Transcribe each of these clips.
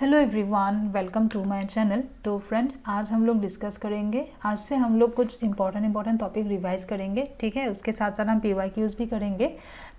Hello everyone, welcome to my channel. तो friend, आज हम लोग डिस्कस करेंगे। आज से हम लोग कुछ इंपॉर्टेंट टॉपिक रिवाइज करेंगे, ठीक है। उसके साथ साथ हम PYQs भी करेंगे।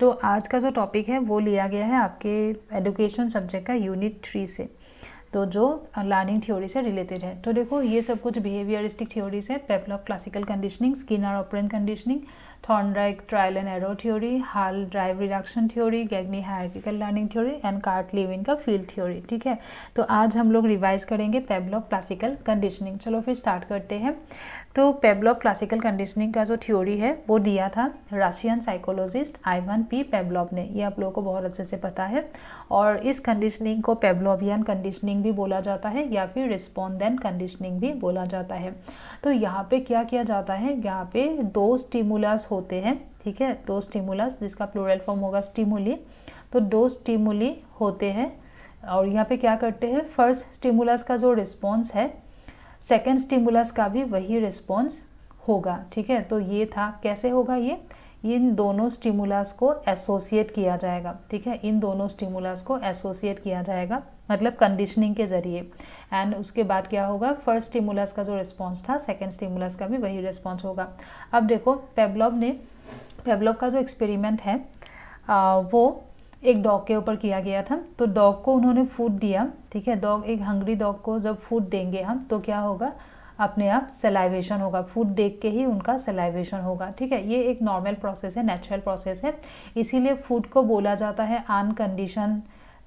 तो आज का जो टॉपिक है वो लिया गया है आपके एजुकेशन सब्जेक्ट का यूनिट 3 से, तो जो लर्निंग थ्योरी से रिलेटेड है। तो देखो, ये सब कुछ बिहेवियरिस्टिक थ्योरीज है। Pavlov classical conditioning, Skinner operant conditioning, Thorndike trial and error theory, Hull drive reduction theory, Gagne hierarchical learning theory and Kurt Lewin का फील्ड थ्योरी, ठीक है। तो आज हम लोग रिवाइज करेंगे पेवलोव क्लासिकल कंडीशनिंग। चलो फिर स्टार्ट करते हैं। तो पेवलोव क्लासिकल कंडीशनिंग का जो थ्योरी है वो दिया था रशियन साइकोलॉजिस्ट आइवान पी पेवलोव ने। ये आप लोगों को बहुत अच्छे से पता है। और इस कंडीशनिंग को पेवलोवियन कंडीशनिंग भी बोला जाता है या फिर रिस्पोंडेंट कंडीशनिंग भी बोला जाता है। तो यहाँ पे क्या किया जाता है, यहाँ पे दो स्टिमुलस होते हैं, ठीक है। दो स्टिमुलस, जिसका प्लूरल फॉर्म होगा स्टिमुली। तो दो स्टिमुली होते हैं और यहाँ पे क्या करते हैं, फर्स्ट स्टिमुलस का जो रिस्पॉन्स है सेकेंड स्टिमुलस का भी वही रिस्पॉन्स होगा, ठीक है। तो ये था, कैसे होगा ये, इन दोनों स्टिमुलस को एसोसिएट किया जाएगा, ठीक है। इन दोनों स्टिमुलस को एसोसिएट किया जाएगा, मतलब कंडीशनिंग के जरिए। एंड उसके बाद क्या होगा, फर्स्ट स्टिमुलस का जो रिस्पॉन्स था सेकेंड स्टिमुलस का भी वही रिस्पॉन्स होगा। अब देखो, पेवलोव का जो एक्सपेरिमेंट है वो एक डॉग के ऊपर किया गया था। तो डॉग को उन्होंने फूड दिया, ठीक है। डॉग, एक हंग्री डॉग को जब फूड देंगे हम तो क्या होगा, अपने आप सलाइवेशन होगा। फूड देख के ही उनका सलाइवेशन होगा, ठीक है। ये एक नॉर्मल प्रोसेस है, नेचुरल प्रोसेस है। इसीलिए फूड को बोला जाता है अनकंडीशन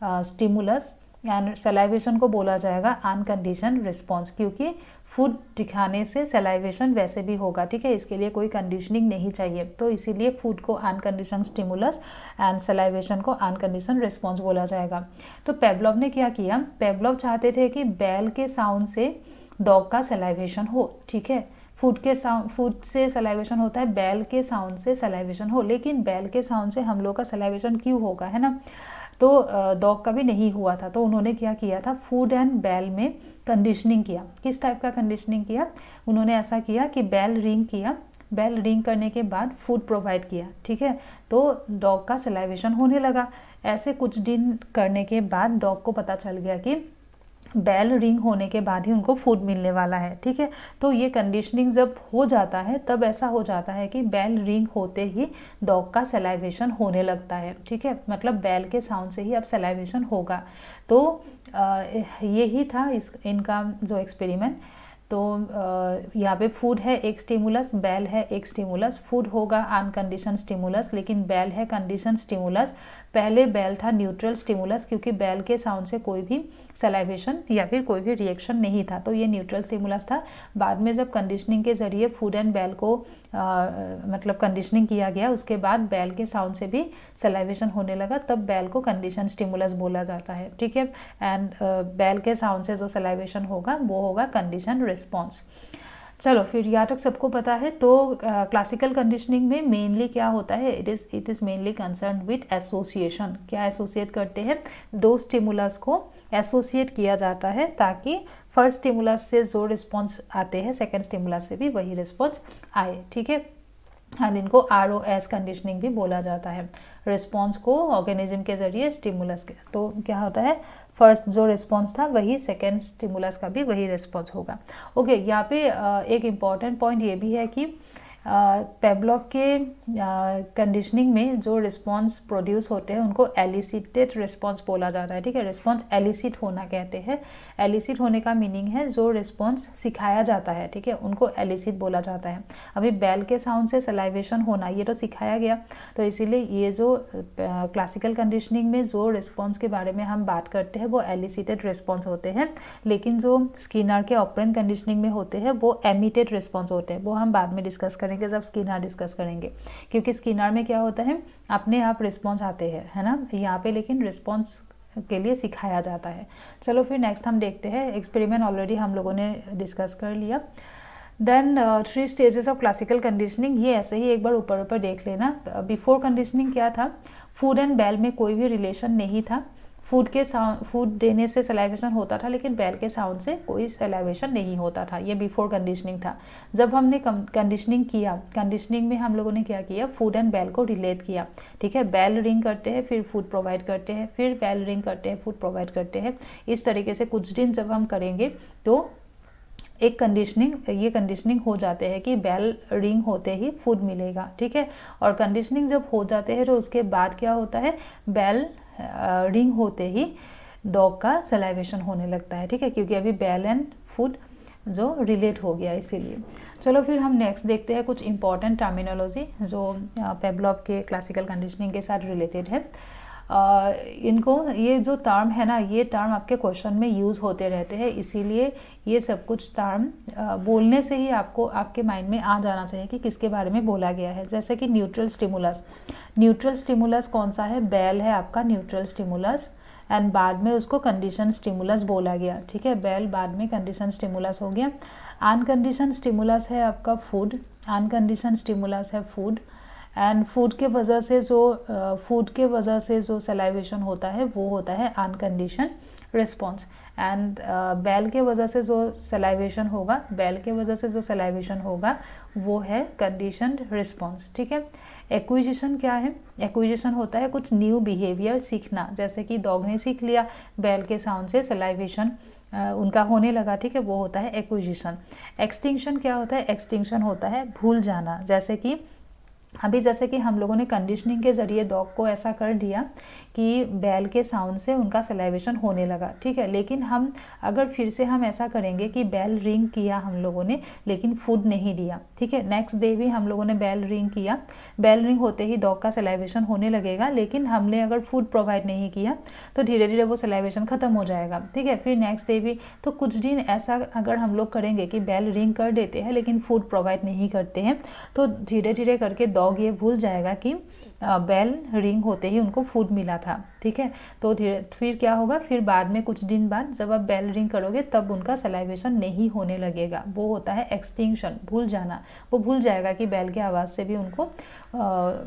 स्टिमुलस एंड सलाइवेशन को बोला जाएगा अनकंडीशन रिस्पॉन्स, क्योंकि फूड दिखाने से सलाइवेशन वैसे भी होगा, ठीक है। इसके लिए कोई कंडीशनिंग नहीं चाहिए। तो इसीलिए फूड को अनकंडीशन स्टिमुलस एंड सलाइवेशन को अनकंडीशन रिस्पॉन्स बोला जाएगा। तो पेवलोव ने क्या किया, पेवलोव चाहते थे कि बैल के साउंड से डॉग का सलाइवेशन हो, ठीक है। फूड से सलाइवेशन होता है, बैल के साउंड से सलाइवेशन हो, लेकिन बैल के साउंड से हम लोग का सलाइवेशन क्यों होगा, है ना। तो डॉग का भी नहीं हुआ था। तो उन्होंने क्या किया था, फूड एंड बैल में कंडीशनिंग किया। किस टाइप का कंडीशनिंग किया, उन्होंने ऐसा किया कि बैल रिंग किया, बैल रिंग करने के बाद फूड प्रोवाइड किया, ठीक है। तो डॉग का सलाइवेशन होने लगा। ऐसे कुछ दिन करने के बाद डॉग को पता चल गया कि बैल रिंग होने के बाद ही उनको फूड मिलने वाला है, ठीक है। तो ये कंडीशनिंग जब हो जाता है तब ऐसा हो जाता है कि बैल रिंग होते ही डॉग का सलाइवेशन होने लगता है, ठीक है। मतलब बैल के साउंड से ही अब सलाइवेशन होगा। तो यही था इनका जो एक्सपेरिमेंट। तो यहाँ पे फूड है एक स्टिमुलस, बैल है एक स्टिमुलस। फूड होगा अनकंडीशन स्टिमुलस, लेकिन बैल है कंडीशन स्टिमुलस। पहले बैल था न्यूट्रल स्टिमुलस, क्योंकि बैल के साउंड से कोई भी सलाइवेशन या फिर कोई भी रिएक्शन नहीं था, तो ये न्यूट्रल स्टिमुलस था। बाद में जब कंडीशनिंग के जरिए फूड एंड बैल को मतलब कंडीशनिंग किया गया, उसके बाद बैल के साउंड से भी सलाइवेशन होने लगा, तब बैल को कंडीशन स्टिमुलस बोला जाता है, ठीक है। एंड बैल के साउंड से जो सलाइवेशन होगा वो होगा कंडीशन रिस्पॉन्स। चलो फिर यहाँ तक सबको पता है। तो क्लासिकल कंडीशनिंग में मेनली क्या होता है, it is mainly concern with association. क्या एसोसिएट करते हैं, दो स्टिमुलस को एसोसिएट किया जाता है ताकि फर्स्ट स्टिमुलस से जो रिस्पॉन्स आते हैं सेकेंड स्टिमुलस से भी वही रिस्पॉन्स आए, ठीक है। एंड इनको ROS कंडीशनिंग भी बोला जाता है। रिस्पॉन्स को ऑर्गेनिज्म के जरिए स्टिमुलस के, तो क्या होता है, फर्स्ट जो रिस्पॉन्स था वही सेकेंड स्टिमुलस का भी वही रिस्पॉन्स होगा। ओके, यहाँ पे एक इम्पॉर्टेंट पॉइंट ये भी है कि पेवलोव के कंडीशनिंग में जो रिस्पॉन्स प्रोड्यूस होते हैं उनको एलिसिटेड रिस्पॉन्स बोला जाता है, ठीक है। रिस्पॉन्स एलिसिट होना कहते हैं। एलिसिट होने का मीनिंग है जो रिस्पॉन्स सिखाया जाता है, ठीक है, उनको एलिसिट बोला जाता है। अभी बैल के साउंड से सलाइवेशन होना ये तो सिखाया गया, तो इसीलिए ये जो क्लासिकल कंडीशनिंग में जो रिस्पॉन्स के बारे में हम बात करते हैं वो एलिसिटेड रिस्पॉन्स होते हैं। लेकिन जो स्किनर के ऑपरेंट कंडीशनिंग में होते हैं वो एमिटेड रिस्पॉन्स होते हैं। वो हम बाद में डिस्कस करेंगे जब स्किनर डिस्कस करेंगे, क्योंकि स्किनर में क्या होता है, अपने आप रिस्पॉन्स आते हैं, है ना। यहाँ पे लेकिन रिस्पॉन्स के लिए सिखाया जाता है। चलो फिर नेक्स्ट हम देखते हैं। एक्सपेरिमेंट ऑलरेडी हम लोगों ने डिस्कस कर लिया। Then 3 stages of classical conditioning, ये ऐसे ही एक बार ऊपर ऊपर देख लेना। बिफोर कंडीशनिंग क्या था, फूड एंड बैल में कोई भी रिलेशन नहीं था। फूड देने से सलाइवेशन होता था, लेकिन बैल के साउंड से कोई सलाइवेशन नहीं होता था। ये बिफोर कंडीशनिंग था। जब हमने कंडीशनिंग किया, कंडीशनिंग में हम लोगों ने क्या किया, फूड एंड बैल को रिलेट किया। ठीक है, बैल रिंग करते हैं, फिर फूड प्रोवाइड करते हैं, फिर बैल रिंग करते हैं, फूड प्रोवाइड करते हैं। इस तरीके से कुछ दिन जब हम करेंगे तो एक ये कंडीशनिंग हो जाते हैं कि बेल रिंग होते ही फूड मिलेगा। ठीक है, और कंडीशनिंग जब हो जाते हैं तो उसके बाद क्या होता है, बेल रिंग होते ही डॉग का सलाइवेशन होने लगता है। ठीक है, क्योंकि अभी बेल एंड फूड जो रिलेट हो गया इसीलिए। चलो फिर हम नेक्स्ट देखते हैं कुछ इंपॉर्टेंट टर्मिनोलॉजी जो पेवलॉव के क्लासिकल कंडीशनिंग के साथ रिलेटेड है। इनको, ये जो टर्म है ना, ये टर्म आपके क्वेश्चन में यूज़ होते रहते हैं, इसीलिए ये सब कुछ टर्म बोलने से ही आपको आपके माइंड में आ जाना चाहिए कि किसके बारे में बोला गया है। जैसे कि न्यूट्रल स्टिमुलस, न्यूट्रल स्टिमुलस कौन सा है, बेल है आपका न्यूट्रल स्टिमुलस, एंड बाद में उसको कंडीशन स्टिमुलस बोला गया। ठीक है, बेल बाद में कंडीशन स्टिमुलस हो गया। अनकंडीशन स्टिमुलस है आपका फूड, अनकंडीशन स्टिमुलस है फूड, एंड फूड के वजह से जो सलाइवेशन होता है वो होता है अनकंडीशन रिस्पॉन्स। एंड बेल के वजह से जो सलाइवेशन होगा वो है कंडीशनड रिस्पॉन्स। ठीक है, एक्विजिशन क्या है, एक्विजिशन होता है कुछ न्यू बिहेवियर सीखना, जैसे कि डॉग ने सीख लिया बेल के साउंड से सलाइवेशन उनका होने लगा। ठीक है, वो होता है एक्विजिशन। एक्सटिंक्शन क्या होता है, एक्सटिंक्शन होता है भूल जाना, जैसे कि हम लोगों ने कंडीशनिंग के ज़रिए डॉग को ऐसा कर दिया कि बैल के साउंड से उनका सलाइवेशन होने लगा। ठीक है, लेकिन हम अगर फिर से हम ऐसा करेंगे कि बैल रिंग किया हम लोगों ने लेकिन फूड नहीं दिया। ठीक है, नेक्स्ट डे भी हम लोगों ने बैल रिंग किया, बैल रिंग होते ही डॉग का सलाइवेशन होने लगेगा, लेकिन हमने अगर फूड प्रोवाइड नहीं किया तो धीरे धीरे वो सलाइवेशन ख़त्म हो जाएगा। ठीक है, फिर नेक्स्ट डे भी, तो कुछ दिन ऐसा अगर हम लोग करेंगे कि बैल रिंग कर देते हैं लेकिन फूड प्रोवाइड नहीं करते हैं, तो धीरे धीरे करके डॉग ये भूल जाएगा कि बेल रिंग होते ही उनको फूड मिला था। ठीक है, तो फिर क्या होगा, फिर बाद में कुछ दिन बाद जब आप बेल रिंग करोगे तब उनका सलाइवेशन नहीं होने लगेगा, वो होता है एक्सटिंक्शन, भूल जाना। वो भूल जाएगा कि बेल की आवाज़ से भी उनको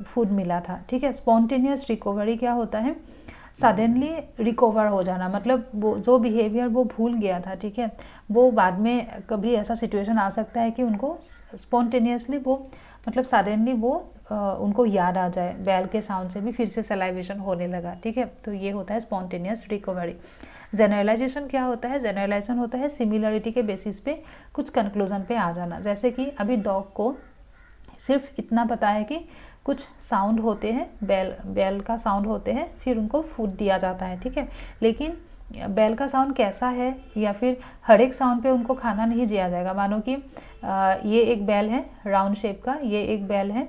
फूड मिला था। ठीक है, स्पॉन्टेनियस रिकवरी क्या होता है, सडनली रिकवर हो जाना, मतलब वो जो बिहेवियर वो भूल गया था, ठीक है, वो बाद में कभी ऐसा सिचुएशन आ सकता है कि उनको स्पॉन्टेनियसली वो, मतलब सडनली वो उनको याद आ जाए, बैल के साउंड से भी फिर से सलाइवेशन होने लगा। ठीक है, तो ये होता है स्पॉन्टेनियस रिकवरी। जेनरलाइजेशन क्या होता है, जेनरलाइजेशन होता है सिमिलरिटी के बेसिस पे कुछ कंक्लूजन पे आ जाना। जैसे कि अभी डॉग को सिर्फ इतना पता है कि कुछ साउंड होते हैं, बैल का साउंड होते हैं, फिर उनको फूड दिया जाता है। ठीक है, लेकिन बैल का साउंड कैसा है या फिर हर एक साउंड पे उनको खाना नहीं दिया जाएगा। मानो कि ये एक बैल है राउंड शेप का, ये एक बैल है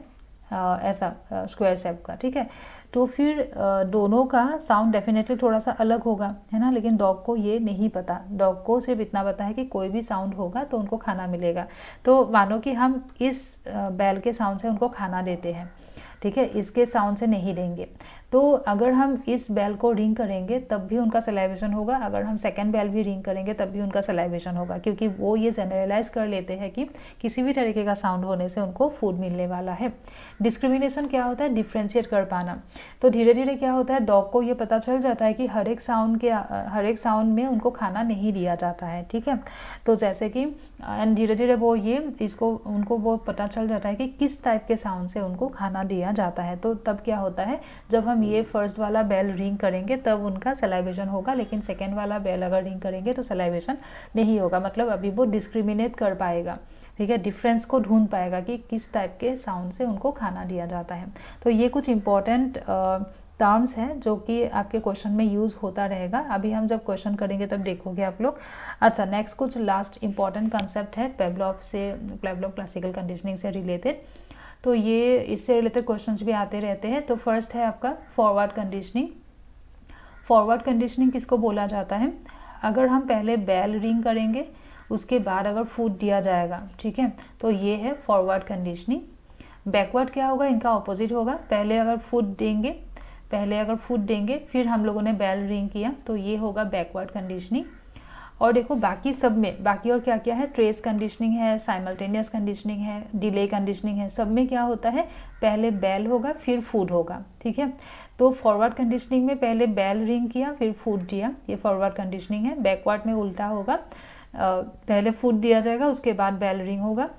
ऐसा स्क्वायर शेप का। ठीक है, तो फिर दोनों का साउंड डेफिनेटली थोड़ा सा अलग होगा, है ना, लेकिन डॉग को ये नहीं पता। डॉग को सिर्फ इतना पता है कि कोई भी साउंड होगा तो उनको खाना मिलेगा। तो मानो कि हम इस बैल के साउंड से उनको खाना देते हैं, ठीक है, इसके साउंड से नहीं देंगे। तो अगर हम इस बैल को रिंग करेंगे तब भी उनका सलाइवेशन होगा, अगर हम सेकंड बैल भी रिंग करेंगे तब भी उनका सलाइवेशन होगा, क्योंकि वो ये जनरलाइज कर लेते हैं कि किसी भी तरीके का साउंड होने से उनको फूड मिलने वाला है। डिस्क्रिमिनेशन क्या होता है, डिफ्रेंशिएट कर पाना। तो धीरे धीरे क्या होता है, डॉग को ये पता चल जाता है कि हर एक साउंड में उनको खाना नहीं दिया जाता है। ठीक है, तो जैसे कि एंड धीरे धीरे वो उनको वो पता चल जाता है कि किस टाइप के साउंड से उनको खाना दिया जाता है। तो तब क्या होता है, जब हम ये फर्स्ट वाला बेल रिंग करेंगे तब उनका सलाइवेशन होगा, लेकिन सेकेंड वाला बेल अगर रिंग करेंगे तो सलाइवेशन नहीं होगा। मतलब अभी वो डिस्क्रिमिनेट कर पाएगा, ठीक है, डिफरेंस को ढूंढ पाएगा कि किस टाइप के साउंड से उनको खाना दिया जाता है। तो ये कुछ इंपॉर्टेंट टर्म्स हैं जो कि आपके क्वेश्चन में यूज़ होता रहेगा। अभी हम जब क्वेश्चन करेंगे तब देखोगे आप लोग। अच्छा, नेक्स्ट कुछ लास्ट इंपॉर्टेंट कंसेप्ट है पेवलॉव क्लासिकल कंडीशनिंग से रिलेटेड। तो ये इससे रिलेटेड क्वेश्चंस भी आते रहते हैं। तो फर्स्ट है आपका फॉरवर्ड कंडीशनिंग। फॉरवर्ड कंडीशनिंग किसको बोला जाता है, अगर हम पहले बेल रिंग करेंगे उसके बाद अगर फूड दिया जाएगा, ठीक है, तो ये है फॉरवर्ड कंडीशनिंग। बैकवर्ड क्या होगा, इनका ऑपोजिट होगा। पहले अगर फूड देंगे फिर हम लोगों ने बेल रिंग किया तो ये होगा बैकवर्ड कंडीशनिंग। और देखो बाकी सब में, बाकी और क्या क्या है, ट्रेस कंडीशनिंग है, साइमल्टेनियस कंडीशनिंग है, डिले कंडीशनिंग है, सब में क्या होता है, पहले बेल होगा फिर फूड होगा, ठीक है। तो फॉरवर्ड कंडीशनिंग में पहले बेल रिंग किया फिर फूड दिया, ये फॉरवर्ड कंडीशनिंग है। बैकवर्ड में उल्टा होगा, पहले फूड दिया जाएगा उसके बाद बेल रिंग होगा।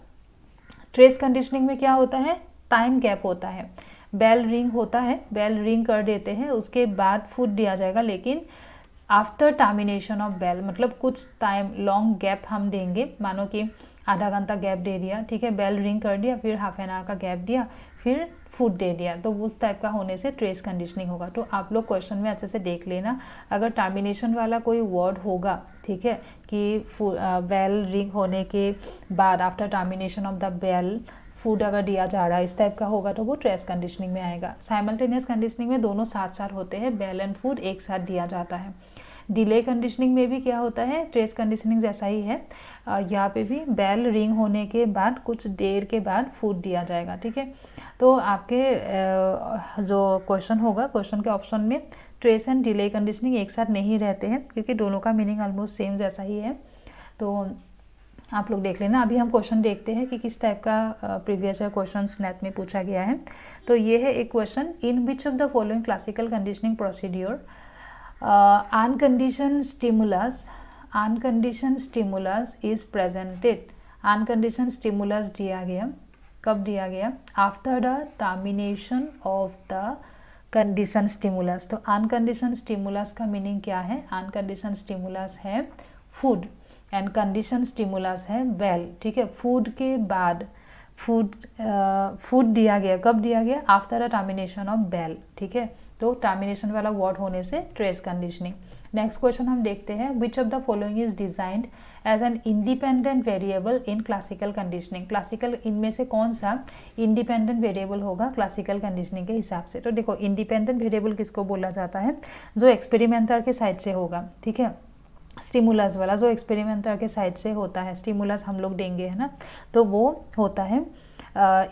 ट्रेस कंडीशनिंग में क्या होता है, टाइम गैप होता है, बेल रिंग होता है, बेल रिंग कर देते हैं उसके बाद फूड दिया जाएगा, लेकिन आफ्टर टर्मिनेशन ऑफ बेल, मतलब कुछ टाइम लॉन्ग गैप हम देंगे, मानो कि आधा घंटा गैप दे दिया, ठीक है, बेल रिंग कर दिया फिर हाफ एन आवर का गैप दिया फिर फूड दे दिया, तो उस टाइप का होने से ट्रेस कंडीशनिंग होगा। तो आप लोग क्वेश्चन में अच्छे से देख लेना, अगर टर्मिनेशन वाला कोई वर्ड होगा, ठीक है, कि बेल रिंग होने के बाद after termination of the bell food अगर दिया जा रहा है, इस टाइप का होगा तो वो ट्रेस कंडीशनिंग में आएगा। साइमल्टेनियस कंडीशनिंग में दोनों साथ साथ होते हैं, बेल एंड फूड एक साथ दिया जाता है। डिले कंडीशनिंग में भी क्या होता है, ट्रेस कंडीशनिंग जैसा ही है, यहाँ पे भी बेल रिंग होने के बाद कुछ देर के बाद फूड दिया जाएगा, ठीक है। तो आपके जो क्वेश्चन होगा, क्वेश्चन के ऑप्शन में ट्रेस एंड डिले कंडीशनिंग एक साथ नहीं रहते हैं, क्योंकि दोनों का मीनिंग ऑलमोस्ट सेम जैसा ही है, तो आप लोग देख लेना। अभी हम क्वेश्चन देखते हैं कि किस टाइप का प्रीवियस ईयर क्वेश्चन नेट में पूछा गया है। तो ये है एक question, in which of the following classical conditioning procedure uncondition stimulus is presented. Uncondition stimulus दिया गया, कब दिया गया, after the termination of the condition stimulus. तो अनकंडीशन स्टिमुलस का मीनिंग क्या है, अनकंडीशन स्टिमुलस है फूड एंड कंडीशन स्टिमुलस है बेल, ठीक है। फूड के बाद फूड दिया गया, कब दिया गया, after the termination of bell, ठीक है। तो टर्मिनेशन वाला वर्ड होने से ट्रेस कंडीशनिंग। नेक्स्ट क्वेश्चन हम देखते हैं, which of the following is designed as an independent variable in classical conditioning. Classical, इनमें से कौन सा इंडिपेंडेंट वेरिएबल होगा क्लासिकल कंडीशनिंग के हिसाब से। तो देखो इंडिपेंडेंट वेरिएबल किसको बोला जाता है, जो एक्सपेरिमेंटर के साइड से होगा, ठीक है। स्टिमुलस वाला जो एक्सपेरिमेंटर के साइड से होता है, स्टिमुलस हम लोग देंगे, है ना, तो वो होता है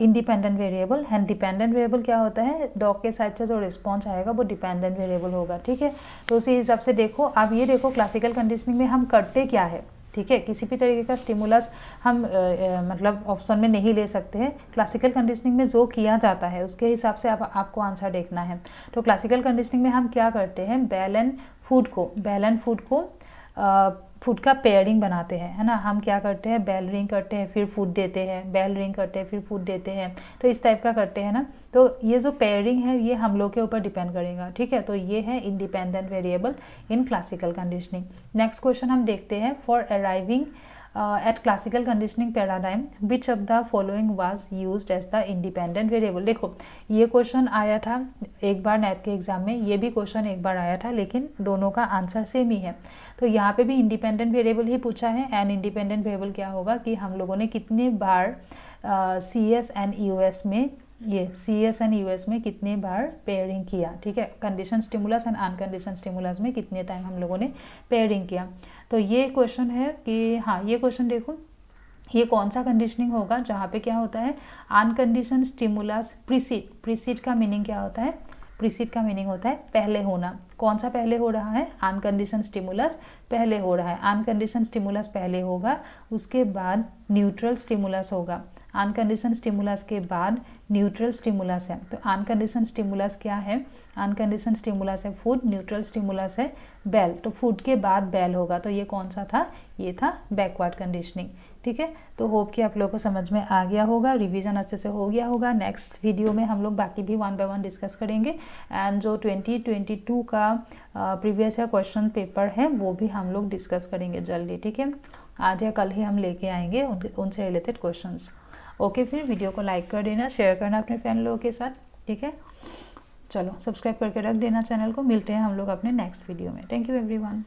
independent variable. And dependent variable क्या होता है, डॉग के साइड से जो रिस्पॉन्स आएगा वो डिपेंडेंट वेरिएबल होगा, ठीक है। तो उसी हिसाब से देखो, अब ये देखो क्लासिकल कंडीशनिंग में हम करते क्या है, ठीक है, किसी भी तरीके का स्टिमुलस हम मतलब ऑप्शन में नहीं ले सकते हैं। क्लासिकल कंडीशनिंग में जो किया जाता है उसके हिसाब से आपको आंसर देखना है। तो क्लासिकल कंडीशनिंग में हम क्या करते हैं, बेल एंड फूड को फूड का पेयरिंग बनाते हैं, है ना। हम क्या करते हैं, बेल रिंग करते हैं फिर फूड देते हैं, बेल रिंग करते हैं फिर फूड देते हैं, तो इस टाइप का करते हैं ना। तो ये जो पेयरिंग है ये हम लोग के ऊपर डिपेंड करेगा, ठीक है। तो ये है independent variable in classical conditioning. Next question हम देखते हैं, for arriving at classical conditioning paradigm which of the following was used as the independent variable. देखो ये क्वेश्चन आया था एक बार नेट के एग्जाम में, ये भी क्वेश्चन एक बार आया था, लेकिन दोनों का आंसर सेम ही है। तो यहाँ पे भी इंडिपेंडेंट वेरिएबल ही पूछा है। एंड इंडिपेंडेंट वेरिएबल क्या होगा कि हम लोगों ने कितने बार CS एंड US में, ये CS एंड US में कितने बार पेयरिंग किया, ठीक है। कंडीशन स्टिमुलस एंड अनकंडीशन स्टिमुलस में कितने टाइम हम लोगों ने पेयरिंग किया। तो ये क्वेश्चन है कि हाँ, ये क्वेश्चन देखो, ये कौन सा कंडीशनिंग होगा जहाँ पे क्या होता है, अनकंडीशन स्टिमुलस प्रीसीड का मीनिंग क्या होता है, प्रीसीड का मीनिंग होता है पहले होना। कौन सा पहले हो रहा है, अनकंडीशन स्टिमुलस पहले हो रहा है, अनकंडीशन स्टिमुलस पहले होगा, उसके बाद न्यूट्रल स्टिमुलस होगा, अनकंडीशन स्टिमुलस के बाद न्यूट्रल स्टिमुलस है। तो अनकंडीशन स्टिमुलस क्या है, अनकंडीशन स्टिमुलस है फूड, न्यूट्रल स्टिमुलस है बेल, तो फूड के बाद बेल होगा। तो ये कौन सा था, ये था बैकवर्ड कंडीशनिंग, ठीक है। तो होप कि आप लोगों को समझ में आ गया होगा, रिवीजन अच्छे से हो गया होगा। नेक्स्ट वीडियो में हम लोग बाकी भी 1 बाय 1 डिस्कस करेंगे। एंड जो 2022 का प्रीवियस ईयर क्वेश्चन पेपर है वो भी हम लोग डिस्कस करेंगे जल्दी, ठीक है। आज या कल ही हम लेके आएंगे उनसे रिलेटेड क्वेश्चंस। ओके, फिर वीडियो को लाइक कर देना, शेयर करना अपने फ्रेंड लोगों के साथ, ठीक है। चलो सब्सक्राइब करके रख देना चैनल को। मिलते हैं हम लोग अपने नेक्स्ट वीडियो में। Thank you everyone.